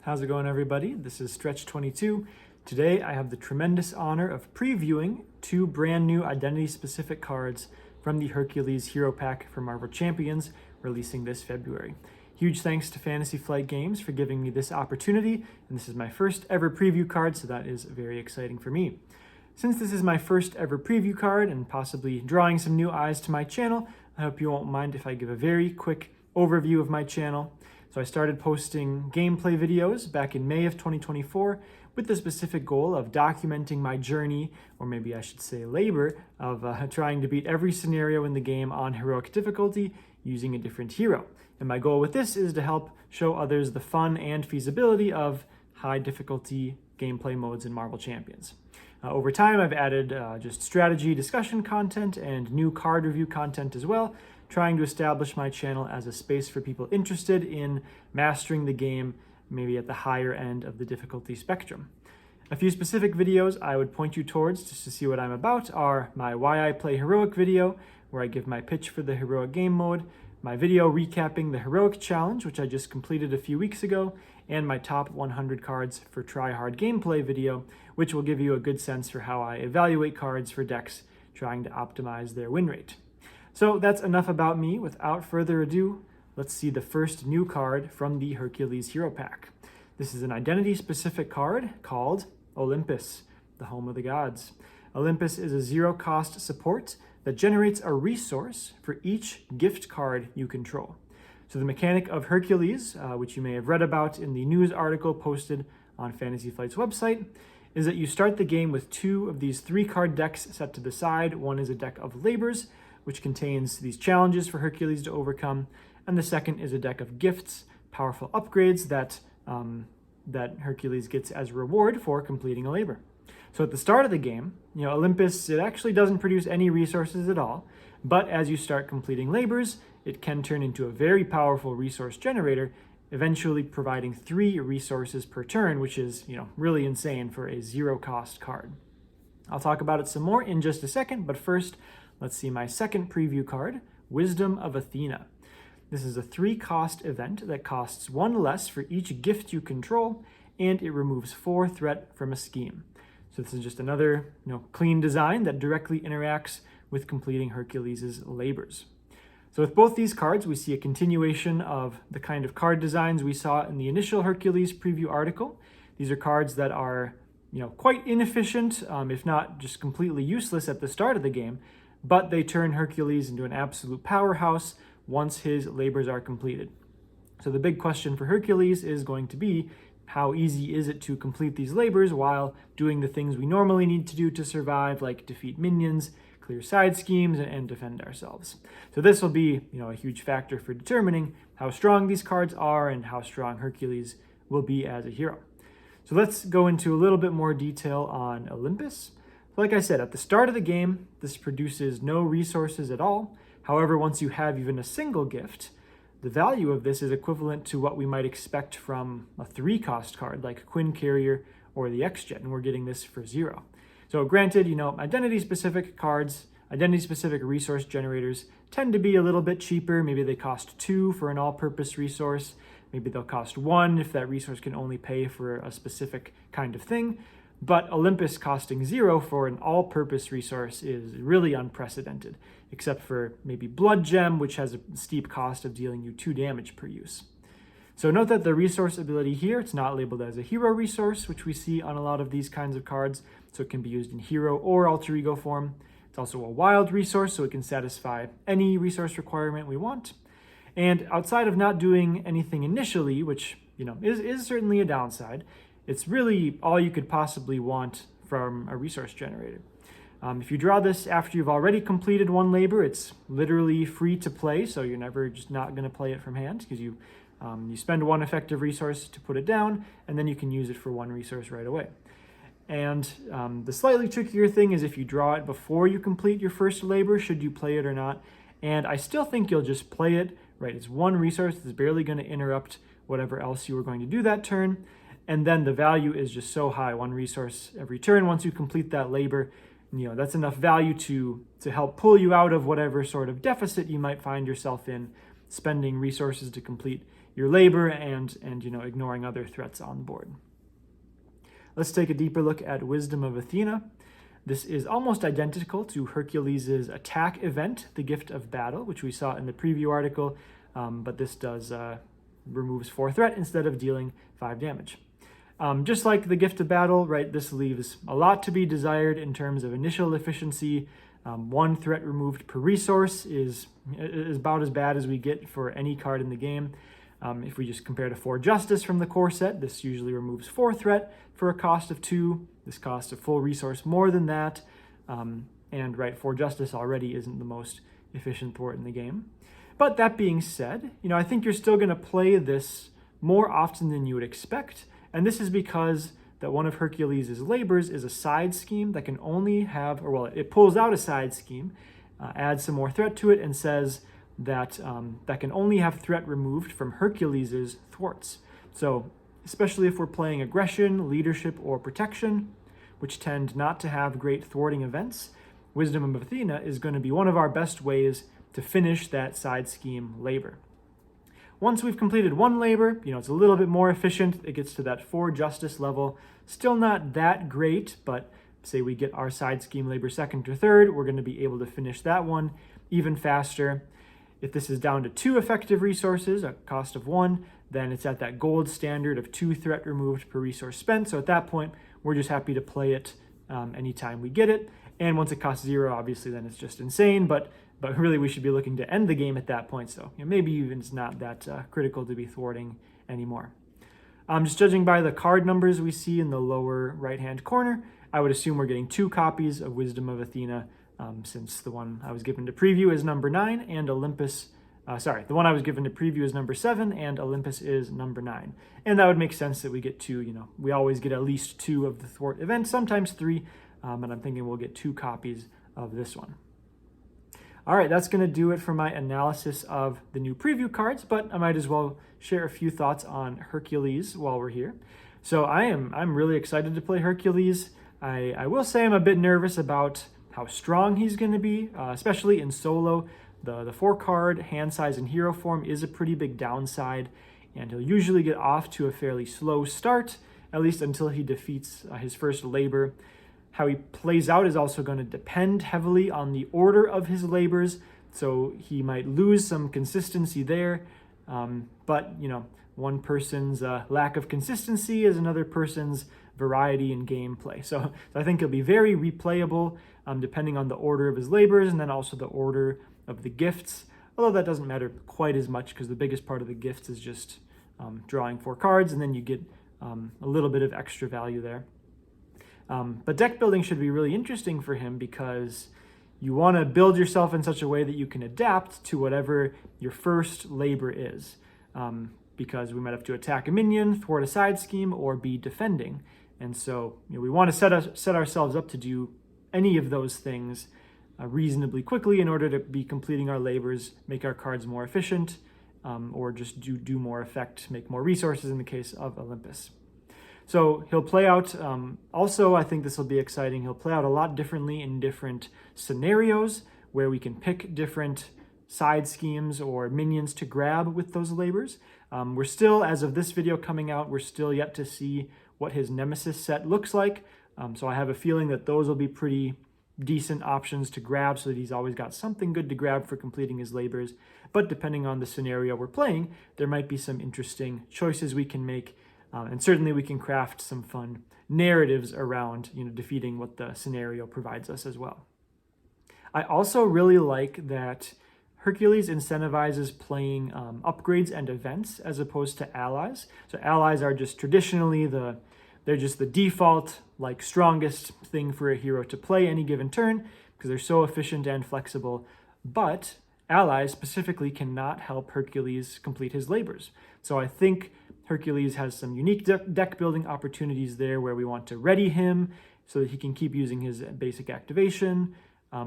How's it going, everybody? This is Stretch 22. Today I have the tremendous honor of previewing two brand new identity-specific cards from the Hercules Hero Pack for Marvel Champions, releasing this February. Huge thanks to Fantasy Flight Games for giving me this opportunity, and this is my first ever preview card, so that is very exciting for me. Since this is my first ever preview card and possibly drawing some new eyes to my channel, I hope you won't mind if I give a very quick overview of my channel. So I started posting gameplay videos back in May of 2024 with the specific goal of documenting my journey, or maybe I should say labor, of trying to beat every scenario in the game on heroic difficulty using a different hero. And my goal with this is to help show others the fun and feasibility of high difficulty gameplay modes in Marvel Champions. Over time, I've added just strategy discussion content and new card review content as well, trying to establish my channel as a space for people interested in mastering the game, maybe at the higher end of the difficulty spectrum. A few specific videos I would point you towards just to see what I'm about are my Why I Play Heroic video, where I give my pitch for the heroic game mode, my video recapping the Heroic Challenge, which I just completed a few weeks ago, and my top 100 cards for Try Hard gameplay video, which will give you a good sense for how I evaluate cards for decks trying to optimize their win rate. So that's enough about me. Without further ado, let's see the first new card from the Hercules Hero Pack. This is an identity-specific card called Olympus, the home of the gods. Olympus is a zero-cost support that generates a resource for each gift card you control. So the mechanic of Hercules, which you may have read about in the news article posted on Fantasy Flight's website, is that you start the game with two of these 3-card decks set to the side. One is a deck of labors, which contains these challenges for Hercules to overcome, and the second is a deck of gifts, powerful upgrades that Hercules gets as a reward for completing a labor. So at the start of the game, Olympus, it actually doesn't produce any resources at all, but as you start completing labors, it can turn into a very powerful resource generator, eventually providing 3 resources per turn, which is, really insane for a zero-cost card. I'll talk about it some more in just a second, but first, let's see my second preview card, Wisdom of Athena. This is a 3-cost event that costs 1 less for each gift you control, and it removes 4 threat from a scheme. So this is just another clean design that directly interacts with completing Hercules' labors. So with both these cards, we see a continuation of the kind of card designs we saw in the initial Hercules preview article. These are cards that are quite inefficient, if not just completely useless at the start of the game, but they turn Hercules into an absolute powerhouse once his labors are completed. So the big question for Hercules is going to be, how easy is it to complete these labors while doing the things we normally need to do to survive, like defeat minions, clear side schemes, and defend ourselves. So this will be a huge factor for determining how strong these cards are and how strong Hercules will be as a hero. So let's go into a little bit more detail on Olympus. Like I said, at the start of the game, this produces no resources at all. However, once you have even a single gift, the value of this is equivalent to what we might expect from a 3-cost card like Quinn Carrier or the X-Jet, and we're getting this for 0. So granted, identity-specific cards, identity-specific resource generators tend to be a little bit cheaper. Maybe they cost 2 for an all-purpose resource. Maybe they'll cost 1 if that resource can only pay for a specific kind of thing. But Olympus costing 0 for an all-purpose resource is really unprecedented, except for maybe Blood Gem, which has a steep cost of dealing you 2 damage per use. So note that the resource ability here, it's not labeled as a hero resource, which we see on a lot of these kinds of cards, so it can be used in hero or alter ego form. It's also a wild resource, so it can satisfy any resource requirement we want. And outside of not doing anything initially, which is certainly a downside, it's really all you could possibly want from a resource generator. If you draw this after you've already completed 1 labor, it's literally free to play, so you're never just not going to play it from hand, because you spend 1 effective resource to put it down, and then you can use it for 1 resource right away. And the slightly trickier thing is if you draw it before you complete your first labor, should you play it or not. And I still think you'll just play it, right? It's 1 resource that's barely going to interrupt whatever else you were going to do that turn. And then the value is just so high, 1 resource every turn. Once you complete that labor, that's enough value to help pull you out of whatever sort of deficit you might find yourself in, spending resources to complete your labor and ignoring other threats on the board. Let's take a deeper look at Wisdom of Athena. This is almost identical to Hercules' attack event, the Gift of Battle, which we saw in the preview article, but this does removes 4 threat instead of dealing 5 damage. Just like the Gift of Battle, right, this leaves a lot to be desired in terms of initial efficiency. 1 threat removed per resource is about as bad as we get for any card in the game. If we just compare to 4 Justice from the core set, this usually removes 4 threat for a cost of 2. This costs a full resource more than that. And right, 4 Justice already isn't the most efficient thwart in the game. But that being said, I think you're still going to play this more often than you would expect. And this is because that one of Hercules' labors is a side scheme that can only have, it pulls out a side scheme, adds some more threat to it, and says that that can only have threat removed from Hercules' thwarts. So especially if we're playing aggression, leadership, or protection, which tend not to have great thwarting events, Wisdom of Athena is going to be one of our best ways to finish that side scheme labor. Once we've completed 1 labor, it's a little bit more efficient. It gets to that 4 Justice level. Still not that great, but say we get our side scheme labor 2nd or 3rd, we're going to be able to finish that one even faster. If this is down to 2 effective resources, a cost of 1, then it's at that gold standard of 2 threat removed per resource spent. So at that point, we're just happy to play it anytime we get it. And once it costs 0, obviously, then it's just insane. But really, we should be looking to end the game at that point. So maybe even it's not that critical to be thwarting anymore. Just judging by the card numbers we see in the lower right-hand corner, I would assume we're getting 2 copies of Wisdom of Athena, since the one I was given to preview is number 9 and Olympus, the one I was given to preview is number 7 and Olympus is number 9. And that would make sense that we get 2, we always get at least 2 of the thwart event, sometimes 3, and I'm thinking we'll get 2 copies of this one. All right, that's going to do it for my analysis of the new preview cards, but I might as well share a few thoughts on Hercules while we're here. So I'm really excited to play Hercules. I will say I'm a bit nervous about how strong he's going to be, especially in solo. The 4-card hand size in hero form is a pretty big downside, and he'll usually get off to a fairly slow start, at least until he defeats his first labor. How he plays out is also going to depend heavily on the order of his labors, so he might lose some consistency there. But, one person's lack of consistency is another person's variety in gameplay. So I think he'll be very replayable, depending on the order of his labors and then also the order of the gifts, although that doesn't matter quite as much because the biggest part of the gifts is just drawing 4 cards, and then you get a little bit of extra value there. But deck building should be really interesting for him because you want to build yourself in such a way that you can adapt to whatever your first labor is, because we might have to attack a minion, thwart a side scheme, or be defending. And so we want to set ourselves up to do any of those things reasonably quickly in order to be completing our labors, make our cards more efficient, or just do more effect, make more resources in the case of Olympus. So he'll play out, also I think this will be exciting, he'll play out a lot differently in different scenarios where we can pick different side schemes or minions to grab with those labors. We're still, as of this video coming out, we're still yet to see what his Nemesis set looks like. So I have a feeling that those will be pretty decent options to grab so that he's always got something good to grab for completing his labors. But depending on the scenario we're playing, there might be some interesting choices we can make. And certainly we can craft some fun narratives around defeating what the scenario provides us as well. I also really like that Hercules incentivizes playing upgrades and events as opposed to allies. So allies are just traditionally they're just the default, strongest thing for a hero to play any given turn because they're so efficient and flexible. But allies specifically cannot help Hercules complete his labors. So I think Hercules has some unique deck building opportunities there where we want to ready him so that he can keep using his basic activation,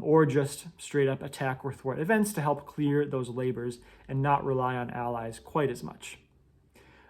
or just straight up attack or thwart events to help clear those labors and not rely on allies quite as much.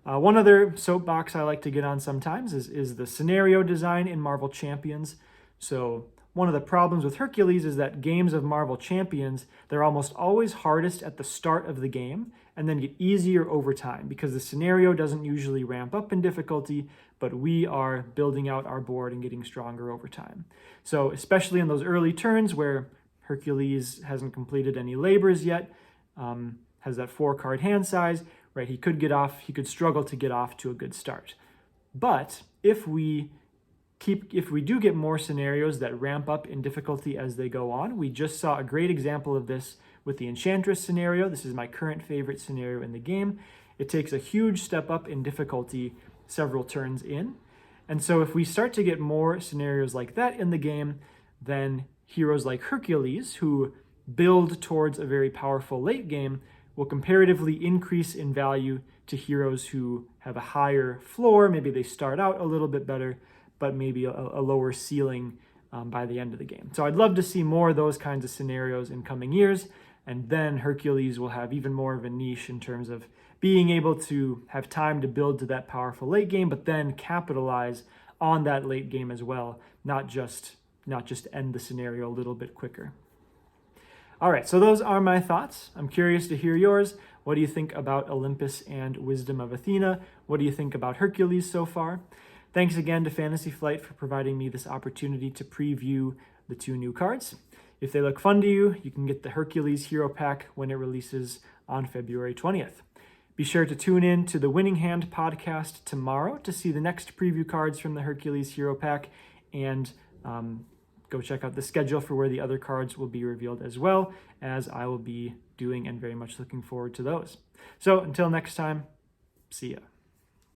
One other soapbox I like to get on sometimes is the scenario design in Marvel Champions. So one of the problems with Hercules is that games of Marvel Champions, they're almost always hardest at the start of the game, and then get easier over time because the scenario doesn't usually ramp up in difficulty, but we are building out our board and getting stronger over time. So especially in those early turns where Hercules hasn't completed any labors yet, has that 4-card hand size, right? He could struggle to get off to a good start. But if we do get more scenarios that ramp up in difficulty as they go on, we just saw a great example of this with the Enchantress scenario. This is my current favorite scenario in the game. It takes a huge step up in difficulty several turns in. And so if we start to get more scenarios like that in the game, then heroes like Hercules, who build towards a very powerful late game, will comparatively increase in value to heroes who have a higher floor. Maybe they start out a little bit better, but maybe a lower ceiling by the end of the game. So I'd love to see more of those kinds of scenarios in coming years, and then Hercules will have even more of a niche in terms of being able to have time to build to that powerful late game, but then capitalize on that late game as well, not just end the scenario a little bit quicker. All right, so those are my thoughts. I'm curious to hear yours. What do you think about Olympus and Wisdom of Athena? What do you think about Hercules so far? Thanks again to Fantasy Flight for providing me this opportunity to preview the 2 new cards. If they look fun to you, you can get the Hercules Hero Pack when it releases on February 20th. Be sure to tune in to the Winning Hand podcast tomorrow to see the next preview cards from the Hercules Hero Pack, and go check out the schedule for where the other cards will be revealed as well, as I will be doing and very much looking forward to those. So until next time, see ya.